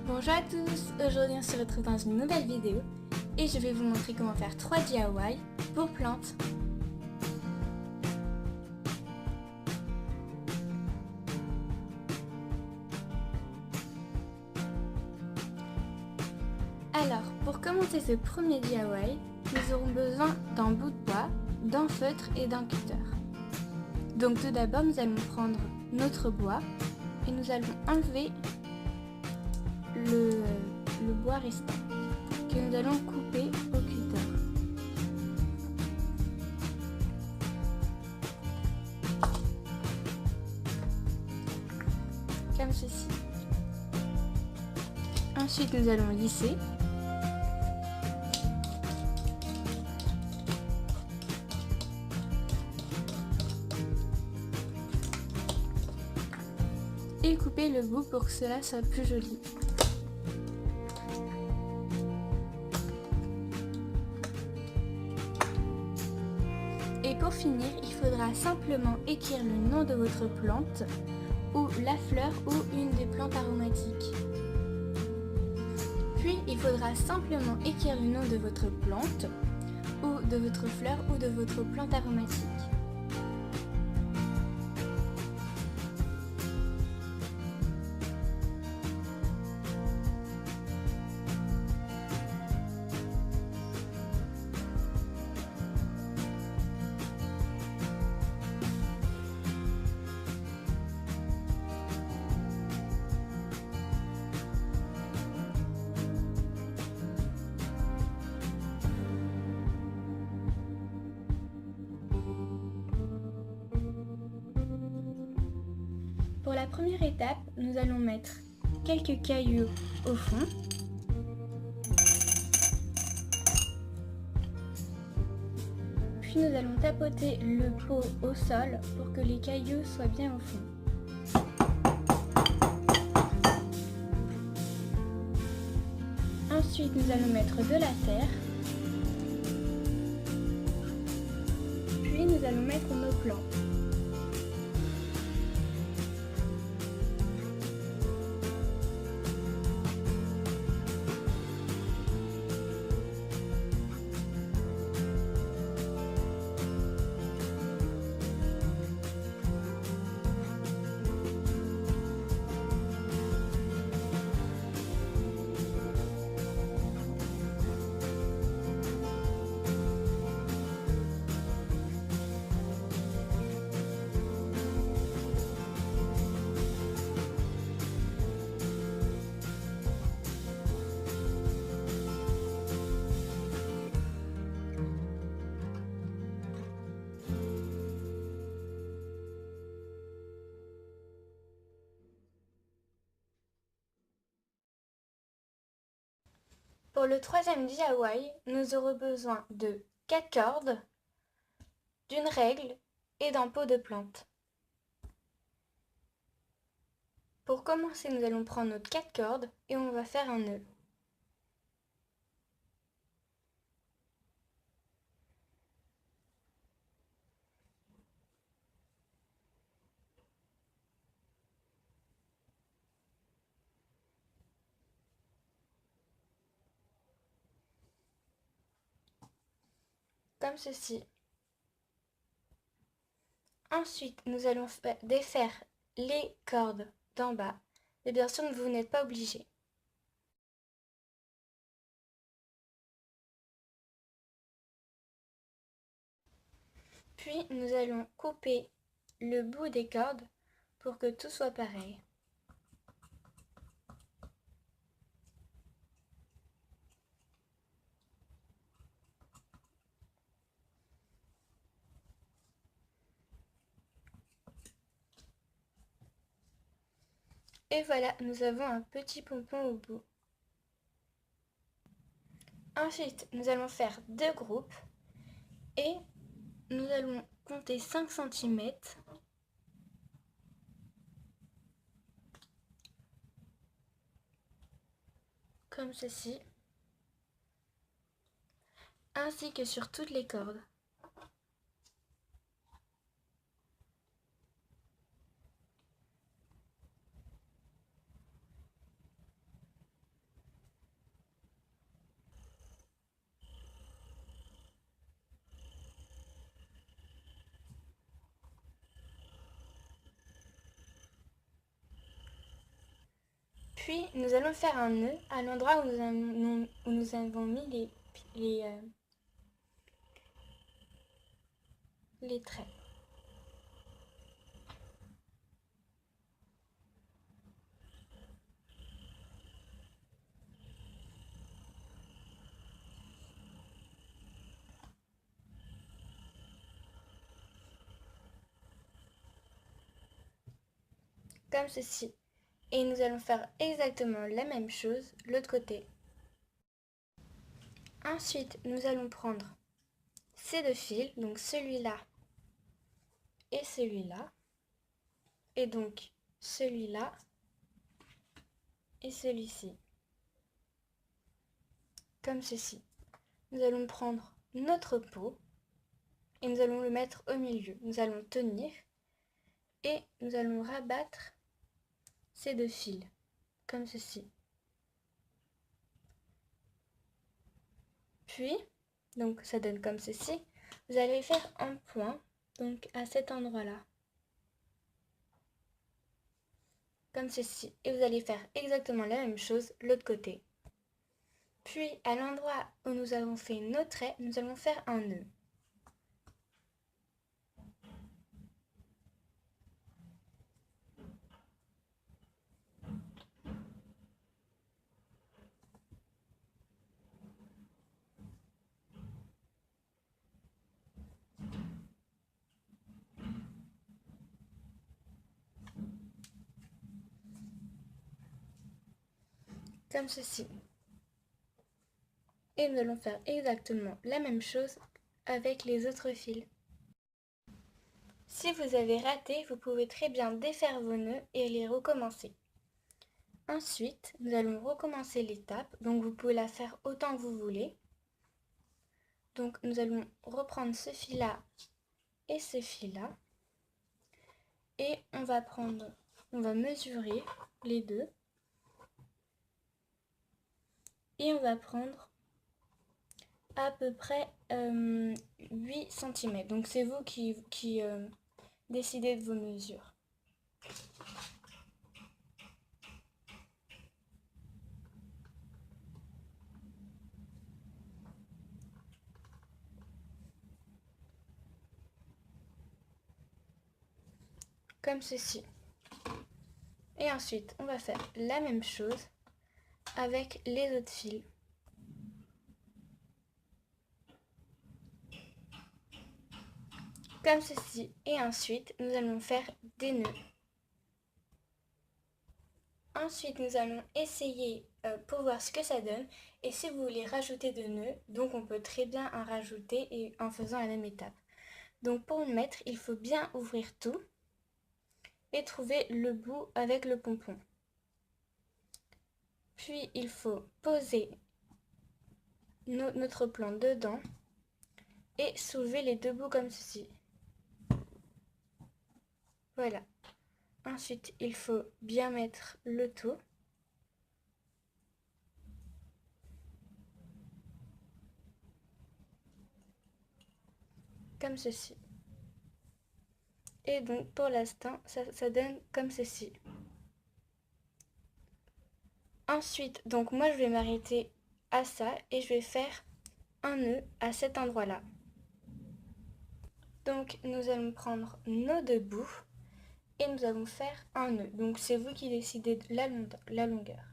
Bonjour à tous, aujourd'hui on se retrouve dans une nouvelle vidéo et je vais vous montrer comment faire 3 DIY pour plantes. Alors, pour commencer ce premier DIY, nous aurons besoin d'un bout de bois, d'un feutre et d'un cutter. Donc tout d'abord nous allons prendre notre bois et nous allons enlever le bois restant que nous allons couper au cutter. Comme ceci. Ensuite nous allons lisser. Et couper le bout pour que cela soit plus joli. Et pour finir, il faudra simplement écrire le nom de votre plante, ou la fleur, ou une des plantes aromatiques. Puis, il faudra simplement écrire le nom de votre plante, ou de votre fleur, ou de votre plante aromatique. Pour la première étape, nous allons mettre quelques cailloux au fond. Puis nous allons tapoter le pot au sol pour que les cailloux soient bien au fond. Ensuite, nous allons mettre de la terre. Puis nous allons mettre nos plantes. Pour le troisième DIY, nous aurons besoin de 4 cordes, d'une règle et d'un pot de plante. Pour commencer, nous allons prendre notre 4 cordes et on va faire un nœud. Comme ceci. Ensuite, nous allons défaire les cordes d'en bas, et bien sûr, vous n'êtes pas obligé. Puis, nous allons couper le bout des cordes pour que tout soit pareil. Et voilà, nous avons un petit pompon au bout. Ensuite, nous allons faire 2 groupes et nous allons compter 5 cm. Comme ceci. Ainsi que sur toutes les cordes. Puis nous allons faire un nœud à l'endroit où nous avons mis les traits. Comme ceci. Et nous allons faire exactement la même chose de l'autre côté. Ensuite, nous allons prendre ces deux fils, donc celui-là et celui-là, et donc celui-là et celui-ci, comme ceci. Nous allons prendre notre pot et nous allons le mettre au milieu. Nous allons tenir et nous allons rabattre ces deux fils, comme ceci. Puis, donc ça donne comme ceci, vous allez faire un point, donc à cet endroit-là, comme ceci. Et vous allez faire exactement la même chose de l'autre côté. Puis, à l'endroit où nous avons fait nos traits, nous allons faire un nœud. Comme ceci. Et nous allons faire exactement la même chose avec les autres fils. Si vous avez raté, vous pouvez très bien défaire vos nœuds et les recommencer. Ensuite, nous allons recommencer l'étape, donc vous pouvez la faire autant que vous voulez. Donc nous allons reprendre ce fil-là et ce fil-là. Et on va mesurer les deux. Et on va prendre à peu près 8 cm. Donc c'est vous qui décidez de vos mesures. Comme ceci. Et ensuite, on va faire la même chose avec les autres fils. Comme ceci. Et ensuite, nous allons faire des nœuds. Ensuite, nous allons essayer pour voir ce que ça donne. Et si vous voulez rajouter de nœuds, donc on peut très bien en rajouter et en faisant la même étape. Donc pour le mettre, il faut bien ouvrir tout et trouver le bout avec le pompon. Puis il faut poser notre plan dedans et soulever les deux bouts comme ceci. Voilà. Ensuite, il faut bien mettre le tout. Comme ceci. Et donc pour l'instant, ça donne comme ceci. Ensuite, donc moi je vais m'arrêter à ça et je vais faire un nœud à cet endroit-là. Donc nous allons prendre nos deux bouts et nous allons faire un nœud. Donc c'est vous qui décidez de la longueur.